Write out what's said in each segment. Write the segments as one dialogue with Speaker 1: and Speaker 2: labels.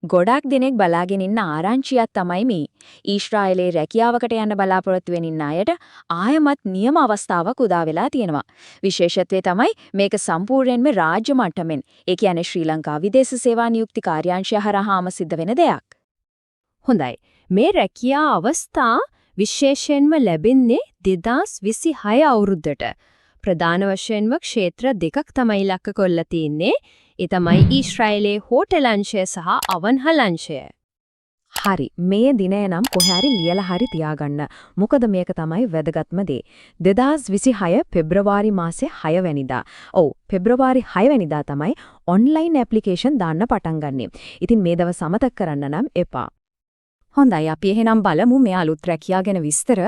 Speaker 1: ගොඩක් දෙනෙක් බලාගෙන ඉන්න ආරංචියක් තමයි මේ. ඊශ්‍රායලයේ රැකියාවකට යන්න බලාපොරොත්තු වෙන ඉන්න අයට ආයමත් නියම අවස්ථාවක් උදා වෙලා තියෙනවා. විශේෂත්වය තමයි මේක සම්පූර්ණයෙන්ම රාජ්‍ය මට්ටමින්. ඒ කියන්නේ ශ්‍රී ලංකා විදේශ සේවා නියුක්ති කාර්යාංශය හරහාම සිද්ධ වෙන දෙයක්.
Speaker 2: හොඳයි. මේ රැකියා අවස්ථා විශේෂයෙන්ම ලැබෙන්නේ 2026 අවුරුද්දට. ප්‍රධාන වශයෙන්ම ක්ෂේත්‍ර දෙකක් තමයි ඉලක්ක කරලා තියෙන්නේ. ඒ තමයි ඊශ්‍රායලයේ හෝටල් අංශය සහ අවන්හල් අංශය.
Speaker 1: හරි. මේ දිනය නම් කොහේ හරි ලියලා හරි තියාගන්න. මොකද මේක තමයි වැදගත්ම දේ. 2026 පෙබ්‍රවාරි මාසේ 6 වෙනිදා. ඔව්, පෙබ්‍රවාරි 6 වෙනිදා තමයි ඔන්ලයින් ඇප්ලිකේෂන් දාන්න පටන් ගන්නෙ. ඉතින් මේ දවස් අමතක කරන්න නම් එපා.
Speaker 2: හොඳයි, අපි එහෙනම් බලමු මේ අලුත් රැකියා ගැන විස්තර.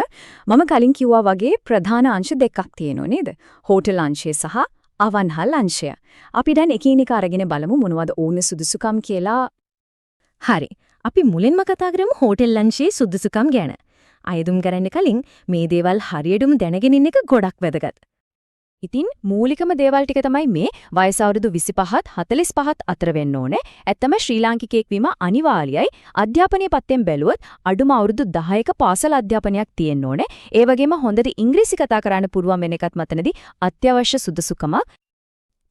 Speaker 2: මම කලින් කිව්වා වගේ ප්‍රධාන අංශ දෙකක් තියෙනවා නේද? හෝටල් අංශය සහ අවන්හල් අංශය. අපි දැන් එකිනෙක අරගෙන බලමු මොනවද ඕනේ සුදුසුකම් කියලා. හරි. අපි මුලින්ම කතා කරමු හෝටල් අංශයේ සුදුසුකම් ගැන. අයදුම් කරන්න කලින් මේ දේවල් හරියටම දැනගෙන ඉන්න එක ගොඩක් වැදගත්. ඉතින් මූලිකම දේවල් ටික තමයි මේ වයස අවුරුදු 25ත් 45ත් අතර වෙන්න ඕනේ. ඇත්තම ශ්‍රී ලාංකිකයෙක් වීම අනිවාර්යයි. අධ්‍යාපනයේ පැත්තෙන් බැලුවොත් අඩුම අවුරුදු 10ක පාසල් අධ්‍යාපනයක් තියෙන්න ඕනේ. ඒ වගේම හොඳට ඉංග්‍රීසි කතා කරන්න පුළුවන් වෙන එකත් මතනදී අත්‍යවශ්‍ය සුදුසුකම.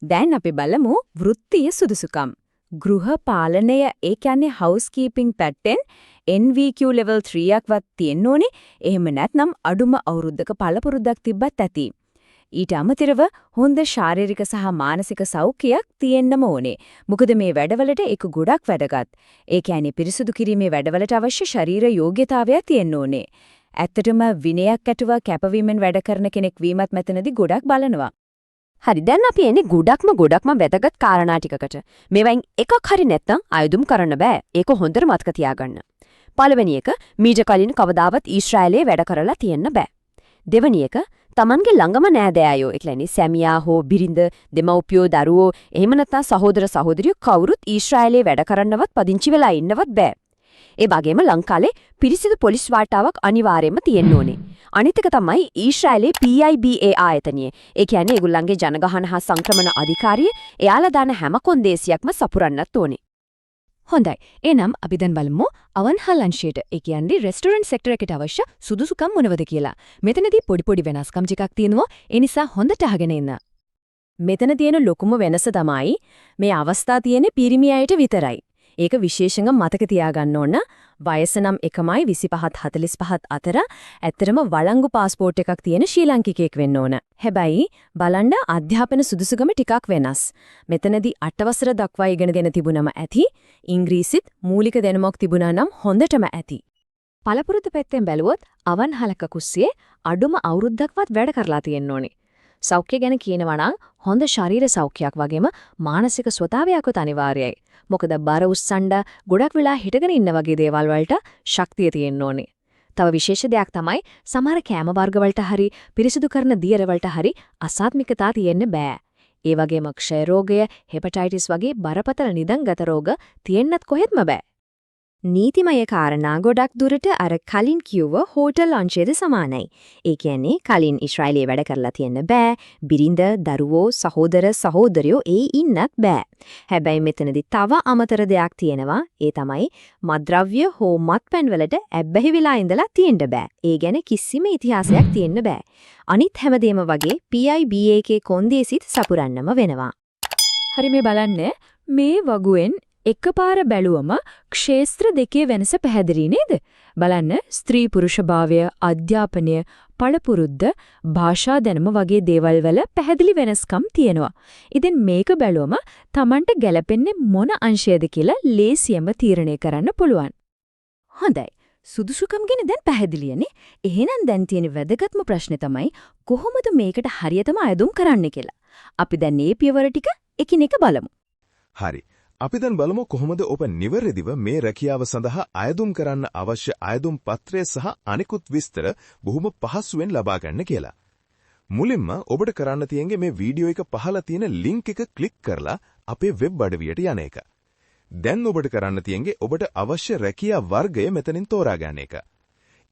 Speaker 2: දැන් අපි බලමු වෘත්තීය සුදුසුකම්. ගෘහ පාලනය, ඒ කියන්නේ හවුස්කීපින් පැත්තෙන් NVQ level 3ක්වත් තියෙන්න ඕනේ. එහෙම නැත්නම් අඩුම අවුරුද්දක පළපුරුද්දක් තිබ්බත් ඇති. ඊට අමතරව හොඳ ශාරීරික සහ මානසික සෞඛ්‍යයක් තියෙන්නම ඕනේ. මොකද මේ වැඩවලට ඒක ගොඩක් වැදගත්. ඒ කියන්නේ පිරිසුදු කිරීමේ වැඩවලට අවශ්‍ය ශරීර යෝග්‍යතාවය තියෙන්න ඕනේ. ඇත්තටම විනයක් ඇතුව කැපවීමෙන් වැඩ කරන කෙනෙක් වීමත් මෙතනදී ගොඩක් බලනවා. හරි, දැන් අපි එන්නේ ගොඩක්ම වැදගත් කාරණා ටිකකට. මේවෙන් එකක් හරි නැත්නම් ආයුධම් කරන්න බෑ. ඒක හොඳට මතක තියාගන්න. පළවෙනි එක, මීට කලින් කවදාවත් ඊශ්‍රායලයේ වැඩ කරලා තියෙන්න බෑ. දෙවෙනි එක, Tamanගේ ළඟම නෑදෑයෝ, ඒ කියන්නේ සැමියා හෝ බිරිඳ, දෙමව්පියෝ, දරුවෝ, එහෙම නැත්නම් සහෝදර සහෝදරියෝ කවුරුත් ඊශ්‍රායලයේ වැඩ කරන්නවත් පදිංචි වෙලා ඉන්නවත් බෑ. ඒ වගේම ලංකාවේ පිරිසිදු පොලිස් වාර්තාවක් අනිවාර්යයෙන්ම තියෙන්න ඕනේ. අනිත් එක තමයි ඊශ්‍රායලයේ PIBA ආයතනය. ඒ කියන්නේ ඒගොල්ලන්ගේ ජනගහන හා සංක්‍රමණ අධිකාරිය එයාලා දාන හැම කොන්දේසියක්ම සපුරන්නත් ඕනේ. හොඳයි. එහෙනම් අපි දැන් බලමු අවන්හල් අංශයට. ඒ කියන්නේ රෙස්ටොරන්ට් සෙක්ටර් එකට අවශ්‍ය සුදුසුකම් මොනවද කියලා. මෙතනදී පොඩි වෙනස්කම් ටිකක් තියෙනවා. ඒ නිසා හොඳට අහගෙන ඉන්න. මෙතන තියෙන ලොකුම වෙනස තමයි මේ අවස්ථා තියෙන්නේ පිරිමි අයට විතරයි. ඒක විශේෂයෙන්ම මතක තියාගන්න ඕන. වයස නම් එකමයි 25ත් 45ත් අතර. ඇත්තටම වළංගු පාස්පෝර්ට් එකක් තියෙන ශ්‍රී ලාංකිකයෙක් වෙන්න ඕන. හැබැයි බලන්න අධ්‍යාපන සුදුසුකම ටිකක් වෙනස්. මෙතනදී 8 වසර දක්වා ඉගෙනගෙන තිබුණම ඇති. ඉංග්‍රීසිත් මූලික දැනුමක් තිබුණා නම් හොඳටම ඇති. පළපුරුදු පැත්තෙන් බැලුවොත් අවන්හලක කුස්සියේ අඩුම අවුරුද්දක්වත් වැඩ කරලා තියෙන්න ඕනේ. සෞඛ්‍ය ගැන කියනවා නම් හොඳ ශරීර සෞඛ්‍යයක් වගේම මානසික ස්වභාවයක්වත් අනිවාර්යයි. මොකද බර උස්සන්න ගොඩක් වෙලා හිටගෙන ඉන්න වගේ දේවල් වලට ශක්තිය තියෙන්න ඕනේ. තව විශේෂ දෙයක් තමයි සමහර කෑම වර්ග වලට හරි පිරිසිදු කරන දියර වලට හරි අසාත්මිකතා තියෙන්න බෑ. ඒ වගේම ක්ෂය රෝගය, හෙපටයිටිස් වගේ බරපතල නිදන්ගත රෝග තියෙන්නත් කොහෙත්ම බෑ. නීතිමය කාරණා ගොඩක් දුරට අර කලින් කිව්ව හෝටල් අංශයේද සමානයි. ඒ කියන්නේ කලින් ඊශ්‍රායලයේ වැඩ කරලා තියෙන්න බෑ. බිරිඳ, දරුවෝ, සහෝදර සහෝදරියෝ ඒ ඉන්නත් බෑ. හැබැයි මෙතනදී තව අමතර දෙයක් තියෙනවා. ඒ තමයි මත්ද්‍රව්‍ය හෝ මත්පැන් වලට ඇබ්බැහි වෙලා ඉඳලා තියෙන්න බෑ. ඒ ගැන කිසිම ඉතිහාසයක් තියෙන්න බෑ. අනිත් හැමදේම වගේ PIBA එකේ කොන්දේසිත් සපුරන්නම වෙනවා. හරි, මේ බලන්න මේ වගුවෙන් එකපාර බැලුවම ක්ෂේත්‍ර දෙකේ වෙනස පැහැදිලි නේද? බලන්න ස්ත්‍රී පුරුෂ භාවය, අධ්‍යාපනය, පළපුරුද්ද, භාෂා දැනුම වගේ දේවල් වල පැහැදිලි වෙනස්කම් තියෙනවා. ඉතින් මේක බැලුවම Tamanට ගැළපෙන්නේ මොන අංශයද කියලා ලේසියෙන්ම තීරණය කරන්න පුළුවන්. හොඳයි. සුදුසුකම් ගැන දැන් පැහැදිලියනේ. එහෙනම් දැන් තියෙන වැදගත්ම ප්‍රශ්නේ තමයි කොහොමද මේකට හරියටම අයදුම් කරන්න කියලා. අපි දැන් මේ පියවර ටික එකිනෙක බලමු.
Speaker 3: හරි. අපි දැන් බලමු කොහොමද ඔබ නිවැරදිව මේ රැකියාව සඳහා අයදුම් කරන්න අවශ්‍ය අයදුම් පත්‍රය සහ අනිකුත් විස්තර බොහොම පහසුවෙන් ලබා ගන්න කියලා. මුලින්ම ඔබට කරන්න තියෙන්නේ මේ වීඩියෝ එක පහළ තියෙන ලින්ක් එක ක්ලික් කරලා අපේ වෙබ් අඩවියට යන එක. දැන් ඔබට කරන්න තියෙන්නේ ඔබට අවශ්‍ය රැකියා වර්ගය මෙතනින් තෝරා ගන්න එක.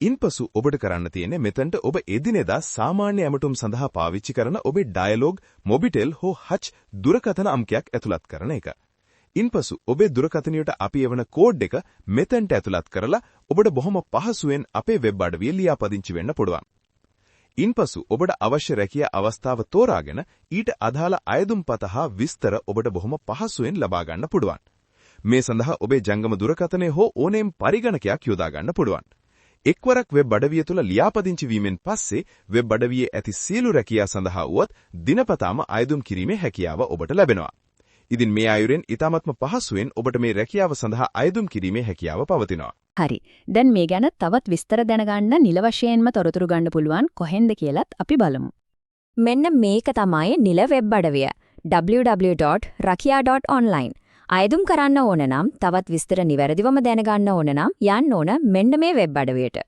Speaker 3: ඉන්පසු ඔබට කරන්න තියෙන්නේ මෙතනට ඔබ එදිනෙදා සාමාන්‍ය ඇමතුම් සඳහා පාවිච්චි කරන ඔබේ ඩයලොග්, මොබිටෙල් හෝ හච් දුරකථන අංකයක් ඇතුළත් කරන එක. ඉන්පසු ඔබේ දුරකථනයට අපි එවන කෝඩ් එක මෙතෙන්ට ඇතුළත් කරලා ඔබට බොහොම පහසුවෙන් අපේ වෙබ් අඩවිය ලියාපදිංචි වෙන්න පුළුවන්. ඉන්පසු ඔබට අවශ්‍ය රැකියා අවස්ථාව තෝරාගෙන ඊට අදාළ අයදුම්පත හා විස්තර ඔබට බොහොම පහසුවෙන් ලබා ගන්න පුළුවන්. මේ සඳහා ඔබේ ජංගම දුරකථනය හෝ ඕනෑම පරිගණකයක් යොදා ගන්න පුළුවන්. එක්වරක් වෙබ් අඩවිය තුල ලියාපදිංචි වීමෙන් පස්සේ වෙබ් අඩවියේ ඇති සියලු රැකියා සඳහා වුවත් දිනපතාම අයදුම් කිරීමේ හැකියාව ඔබට ලැබෙනවා. ඉතින් මේ අයුරෙන් ඊටමත්ම පහසුවෙන් ඔබට මේ රැකියාව සඳහා අයදුම් කිරීමේ හැකියාව පවතිනවා.
Speaker 1: හරි. දැන් මේ ගැන තවත් විස්තර දැනගන්න නිල වශයෙන්ම තොරතුරු ගන්න පුළුවන් කොහෙන්ද කියලාත් අපි බලමු. මෙන්න මේක තමයි නිල වෙබ් අඩවිය. www.rakia.online. අයදුම් කරන්න ඕන නම් තවත් විස්තර නිවැරදිවම දැනගන්න ඕන නම් යන්න ඕන මෙන්න මේ වෙබ් අඩවියට.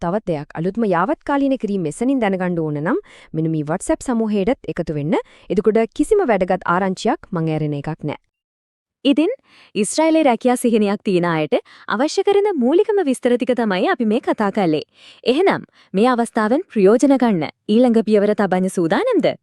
Speaker 2: තවත් දෙයක් අලුත්ම යාවත්කාලීන කිරීම මෙසනින් දැනගන්න ඕන නම් මෙන්න මේ WhatsApp සමූහයටත් එකතු වෙන්න. එතකොට කිසිම වැදගත් ආරංචියක් මං ඇරෙන එකක් නැහැ.
Speaker 1: ඉතින් ඊශ්‍රායලයේ රැකියා සිහිනයක් තියන අයට අවශ්‍ය කරන මූලිකම විස්තර ටික තමයි අපි මේ කතා කළේ. එහෙනම් මේ අවස්ථාවෙන් ප්‍රයෝජන ගන්න ඊළඟ පියවර තබන්න සූදානම්ද?